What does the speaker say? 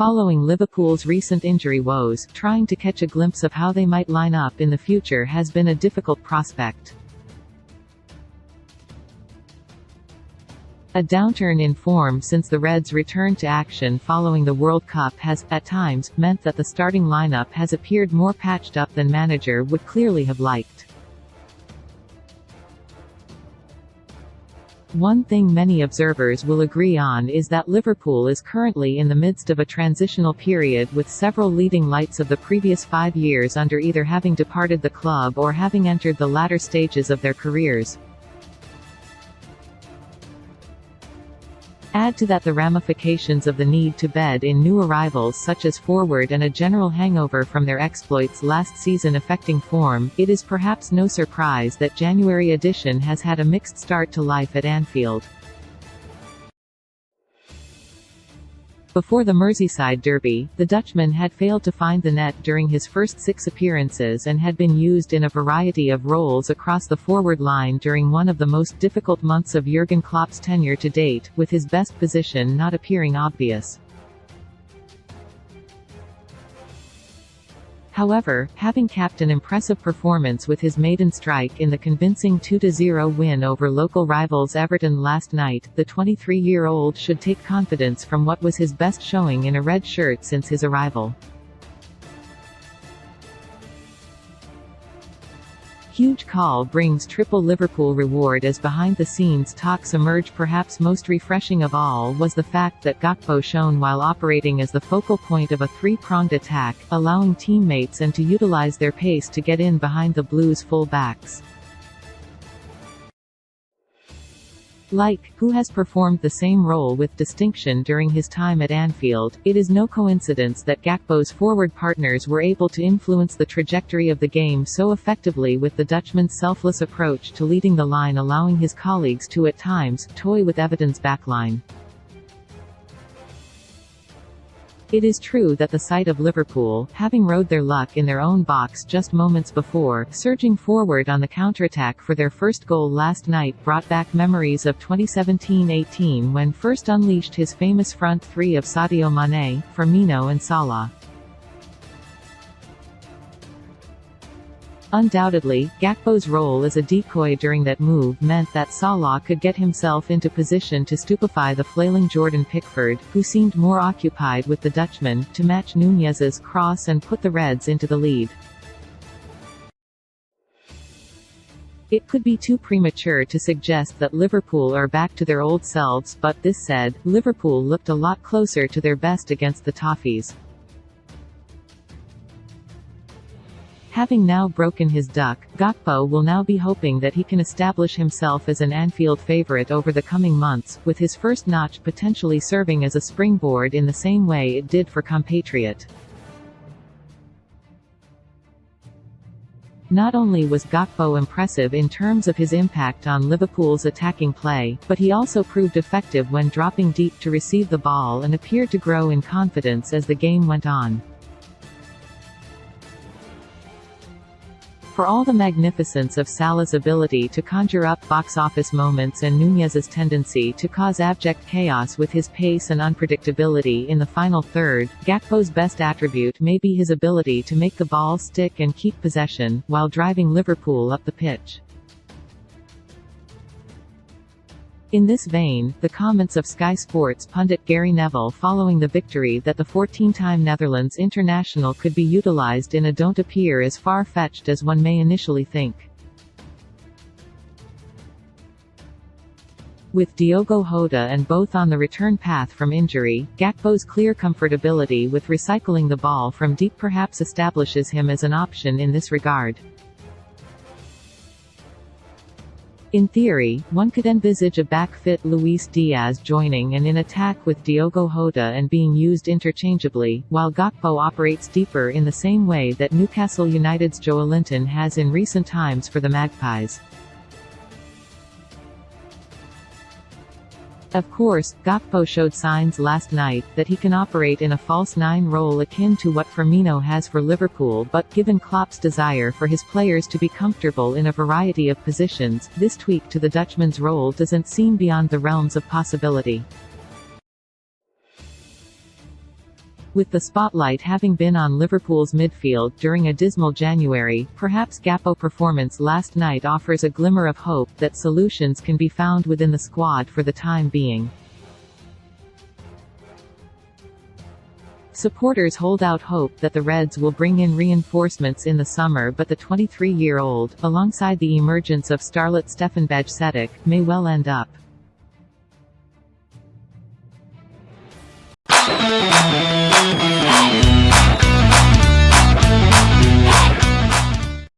Following Liverpool's recent injury woes, trying to catch a glimpse of how they might line up in the future has been a difficult prospect. A downturn in form since the Reds' return to action following the World Cup has, at times, meant that the starting lineup has appeared more patched up than manager would clearly have liked. One thing many observers will agree on is that Liverpool is currently in the midst of a transitional period, with several leading lights of the previous 5 years under either having departed the club or having entered the latter stages of their careers. Add to that the ramifications of the need to bed in new arrivals such as forward and a general hangover from their exploits last season affecting form, it is perhaps no surprise that January edition has had a mixed start to life at Anfield. Before the Merseyside derby, the Dutchman had failed to find the net during his first 6 appearances and had been used in a variety of roles across the forward line during one of the most difficult months of Jurgen Klopp's tenure to date, with his best position not appearing obvious. However, having capped an impressive performance with his maiden strike in the convincing 2-0 win over local rivals Everton last night, the 23-year-old should take confidence from what was his best showing in a red shirt since his arrival. Huge call brings triple Liverpool reward as behind-the-scenes talks emerge. Perhaps most refreshing of all was the fact that Gakpo shone while operating as the focal point of a three-pronged attack, allowing teammates and to utilize their pace to get in behind the Blues' full-backs. Who has performed the same role with distinction during his time at Anfield, it is no coincidence that Gakpo's forward partners were able to influence the trajectory of the game so effectively, with the Dutchman's selfless approach to leading the line allowing his colleagues to at times toy with Everton's backline. It is true that the sight of Liverpool, having rode their luck in their own box just moments before, surging forward on the counterattack for their first goal last night, brought back memories of 2017-18 when first unleashed his famous front three of Sadio Mane, Firmino and Salah. Undoubtedly, Gakpo's role as a decoy during that move meant that Salah could get himself into position to stupefy the flailing Jordan Pickford, who seemed more occupied with the Dutchman, to match Nunez's cross and put the Reds into the lead. It could be too premature to suggest that Liverpool are back to their old selves, but this said, Liverpool looked a lot closer to their best against the Toffees. Having now broken his duck, Gakpo will now be hoping that he can establish himself as an Anfield favourite over the coming months, with his first notch potentially serving as a springboard in the same way it did for compatriot. Not only was Gakpo impressive in terms of his impact on Liverpool's attacking play, but he also proved effective when dropping deep to receive the ball and appeared to grow in confidence as the game went on. For all the magnificence of Salah's ability to conjure up box-office moments and Nunez's tendency to cause abject chaos with his pace and unpredictability in the final third, Gakpo's best attribute may be his ability to make the ball stick and keep possession, while driving Liverpool up the pitch. In this vein, the comments of Sky Sports pundit Gary Neville following the victory that the 14-time Netherlands international could be utilised in a don't appear as far-fetched as one may initially think. With Diogo Jota and both on the return path from injury, Gakpo's clear comfortability with recycling the ball from deep perhaps establishes him as an option in this regard. In theory, one could envisage a back-fit Luis Diaz joining and in attack with Diogo Jota and being used interchangeably, while Gakpo operates deeper in the same way that Newcastle United's Joelinton has in recent times for the Magpies. Of course, Gakpo showed signs last night that he can operate in a false nine role akin to what Firmino has for Liverpool, but given Klopp's desire for his players to be comfortable in a variety of positions, this tweak to the Dutchman's role doesn't seem beyond the realms of possibility. With the spotlight having been on Liverpool's midfield during a dismal January, perhaps Gakpo's performance last night offers a glimmer of hope that solutions can be found within the squad for the time being. Supporters hold out hope that the Reds will bring in reinforcements in the summer, but the 23-year-old, alongside the emergence of starlet Stefan Bajcetic, may well end up